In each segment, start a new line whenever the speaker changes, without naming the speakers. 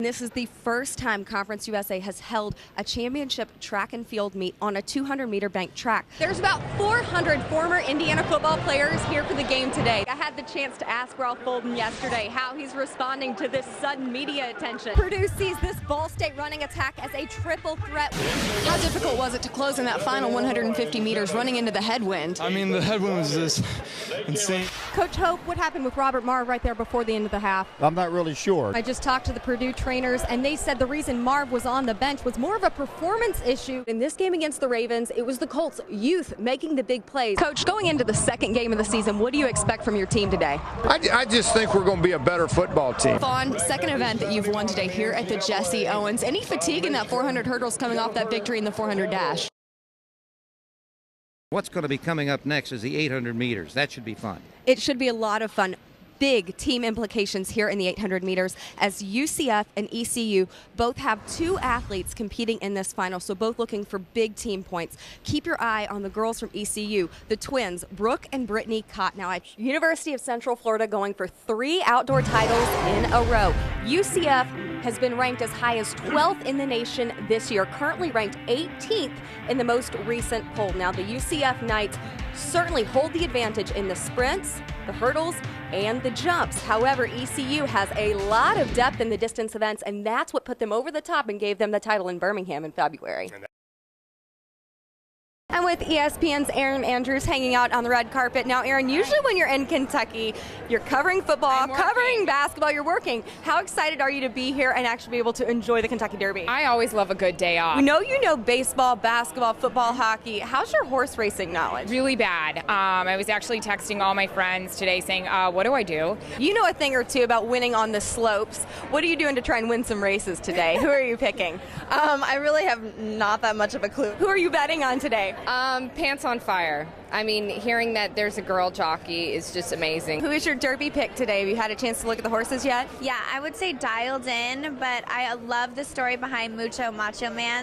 This is the first time Conference USA has held a championship track and field meet on a 200-meter bank track. There's about 400 former Indiana football players here for the game today. I had the chance to ask Ralph Bolden yesterday how he's responding to this sudden media attention. Purdue sees this Ball State running attack as a triple threat. How difficult was it to close in that final 150 meters running into the headwind?
I mean, the headwind was just insane.
Coach Hope, what happened with Robert Marr right there before the end of the half?
I'm not really sure.
I just talked to the Purdue trainers, and they said the reason Marv was on the bench was more of a performance issue. In this game against the Ravens, it was the Colts' youth making the big plays. Coach, going into the second game of the season, what do you expect from your team today?
I just think we're going to be a better football team.
Vaughn, second event that you've won today here at the Jesse Owens. Any fatigue in that 400 hurdles coming off that victory in the 400 dash?
What's going to be coming up next is the 800 meters. That should be fun.
It should be a lot of fun. Big team implications here in the 800 meters as UCF and ECU both have two athletes competing in this final, so both looking for big team points. Keep your eye on the girls from ECU, the twins, Brooke and Brittany Cotnow at University of Central Florida, going for 3 outdoor titles in a row. UCF has been ranked as high as 12th in the nation this year, currently ranked 18th in the most recent poll. Now, the UCF Knights certainly hold the advantage in the sprints, the hurdles, and the jumps. However, ECU has a lot of depth in the distance events, and that's what put them over the top and gave them the title in Birmingham in February. I'm with ESPN's Aaron Andrews hanging out on the red carpet. Now, Aaron, usually when you're in Kentucky, you're covering football, covering basketball, you're working. How excited are you to be here and actually be able to enjoy the Kentucky Derby?
I always love a good day off.
We know you know baseball, basketball, football, hockey. How's your horse racing knowledge?
Really bad. I was actually texting all my friends today saying, what do I do?
You know a thing or two about winning on the slopes. What are you doing to try and win some races today? Who are you picking?
I really have not that much of a clue.
Who are you betting on today?
Pants on fire. I mean, hearing that there's a girl jockey is just amazing.
Who is your Derby pick today? Have you had a chance to look at the horses yet?
Yeah, I would say Dialed In, but I love the story behind Mucho Macho Man.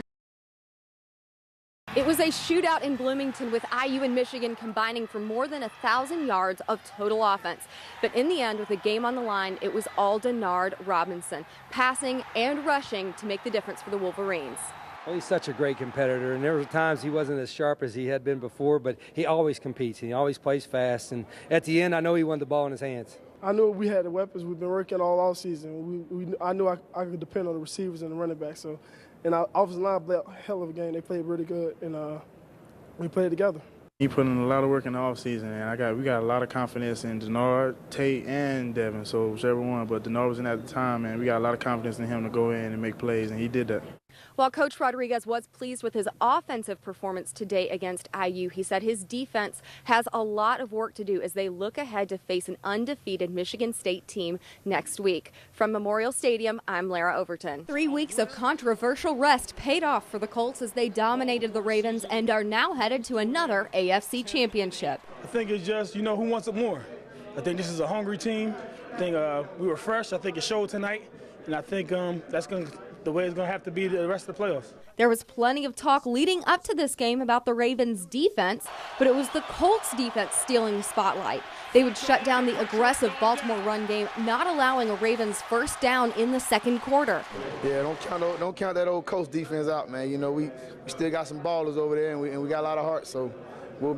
It was a shootout in Bloomington with IU and Michigan combining for more than 1,000 yards of total offense. But in the end, with the game on the line, it was all Denard Robinson, passing and rushing to make the difference for the Wolverines.
Well, he's such a great competitor, and there were times he wasn't as sharp as he had been before, but he always competes, and he always plays fast, and at the end, I know he wanted the ball in his hands.
I knew we had the weapons. We've been working all season. I knew I could depend on the receivers and the running back. So, and our offensive line played a hell of a game. They played really good, and we played together.
He put in a lot of work in the offseason, and we got a lot of confidence in Denard, Tate, and Devin, so whichever one. But Denard was in at the time, and we got a lot of confidence in him to go in and make plays, and he did that.
While Coach Rodriguez was pleased with his offensive performance today against IU, he said his defense has a lot of work to do as they look ahead to face an undefeated Michigan State team next week. From Memorial Stadium, I'm Larra Overton. 3 weeks of controversial rest paid off for the Colts as they dominated the Ravens and are now headed to another AFC championship.
I think it's just, who wants it more? I think this is a hungry team. I think we were fresh. I think it showed tonight, and I think that's the way it's going to have to be the rest of the playoffs.
There was plenty of talk leading up to this game about the Ravens' defense, but it was the Colts' defense stealing the spotlight. They would shut down the aggressive Baltimore run game, not allowing a Ravens first down in the second quarter.
Yeah, don't count that old Colts defense out, man. We still got some ballers over there, and we got a lot of heart, so we'll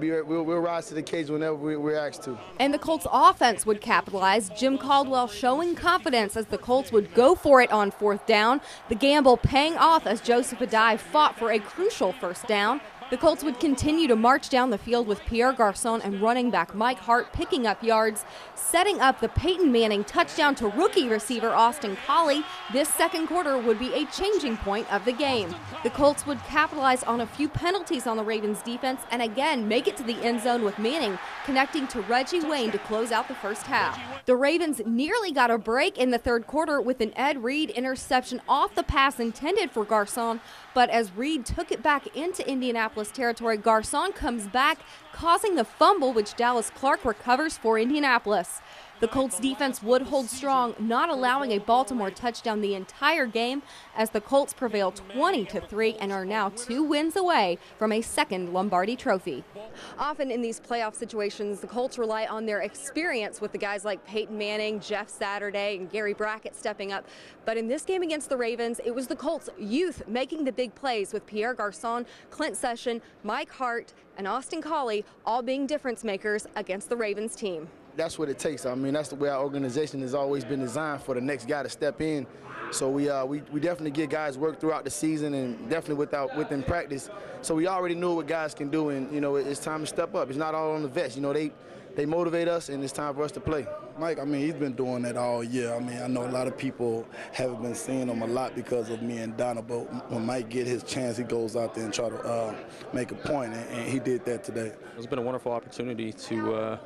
rise to the occasion whenever we're asked to.
And the Colts offense would capitalize. Jim Caldwell showing confidence as the Colts would go for it on fourth down. The gamble paying off as Joseph Adai fought for a crucial first down. The Colts would continue to march down the field with Pierre Garçon and running back Mike Hart picking up yards, setting up the Peyton Manning touchdown to rookie receiver Austin Collie. This second quarter would be a changing point of the game. The Colts would capitalize on a few penalties on the Ravens defense and again make it to the end zone with Manning connecting to Reggie Wayne to close out the first half. The Ravens nearly got a break in the third quarter with an Ed Reed interception off the pass intended for Garçon, but as Reed took it back into Indianapolis territory, Garçon comes back, causing the fumble which Dallas Clark recovers for Indianapolis. The Colts defense would hold strong, not allowing a Baltimore touchdown the entire game, as the Colts prevail 20-3 and are now 2 wins away from a second Lombardi trophy. Often in these playoff situations, the Colts rely on their experience with the guys like Peyton Manning, Jeff Saturday, and Gary Brackett stepping up. But in this game against the Ravens, it was the Colts' youth making the big plays, with Pierre Garçon, Clint Session, Mike Hart, and Austin Collie all being difference makers against the Ravens team.
That's what it takes. I mean, that's the way our organization has always been designed, for the next guy to step in. So we definitely get guys work throughout the season, and definitely within practice. So we already knew what guys can do, and it's time to step up. It's not all on the vets. They motivate us, and it's time for us to play.
Mike, I mean, he's been doing that all year. I mean, I know a lot of people haven't been seeing him a lot because of me and Donna, but when Mike get his chance, he goes out there and try to make a point, and he did that today.
It's been a wonderful opportunity to,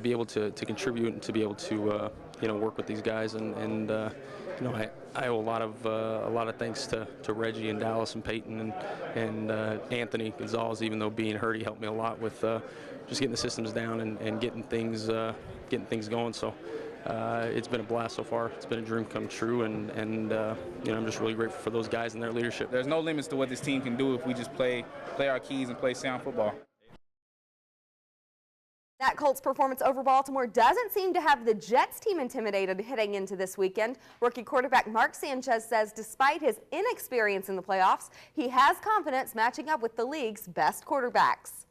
be able to contribute and to be able to, work with these guys, and I owe a lot of thanks to Reggie and Dallas and Peyton and Anthony Gonzalez. Even though being hurt, he helped me a lot with just getting the systems down and getting things going. So it's been a blast so far. It's been a dream come true, and I'm just really grateful for those guys and their leadership.
There's no limits to what this team can do if we just play our keys and play sound football.
That Colts performance over Baltimore doesn't seem to have the Jets team intimidated heading into this weekend. Rookie quarterback Mark Sanchez says despite his inexperience in the playoffs, he has confidence matching up with the league's best quarterbacks.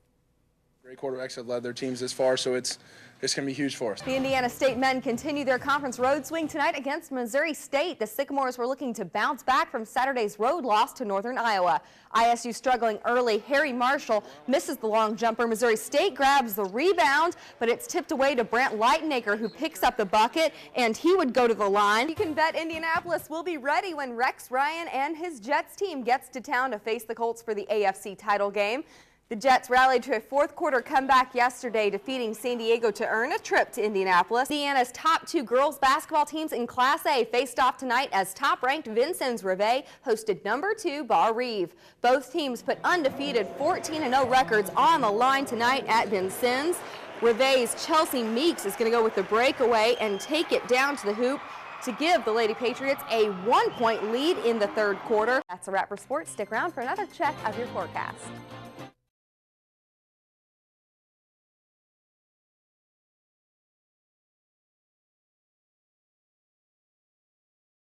Great quarterbacks have led their teams this far, so it's going to be huge for us.
The Indiana State men continue their conference road swing tonight against Missouri State. The Sycamores were looking to bounce back from Saturday's road loss to Northern Iowa. ISU struggling early. Harry Marshall misses the long jumper. Missouri State grabs the rebound, but it's tipped away to Brant Leitenacre, who picks up the bucket, and he would go to the line. You can bet Indianapolis will be ready when Rex Ryan and his Jets team gets to town to face the Colts for the AFC title game. The Jets rallied to a fourth-quarter comeback yesterday, defeating San Diego to earn a trip to Indianapolis. Indiana's top 2 girls basketball teams in Class A faced off tonight as top-ranked Vincennes-Reveille hosted number 2 Bar Reeve. Both teams put undefeated 14-0 records on the line tonight at Vincennes. Reveille's Chelsea Meeks is going to go with the breakaway and take it down to the hoop to give the Lady Patriots a 1-point lead in the third quarter. That's a wrap for sports. Stick around for another check of your forecast.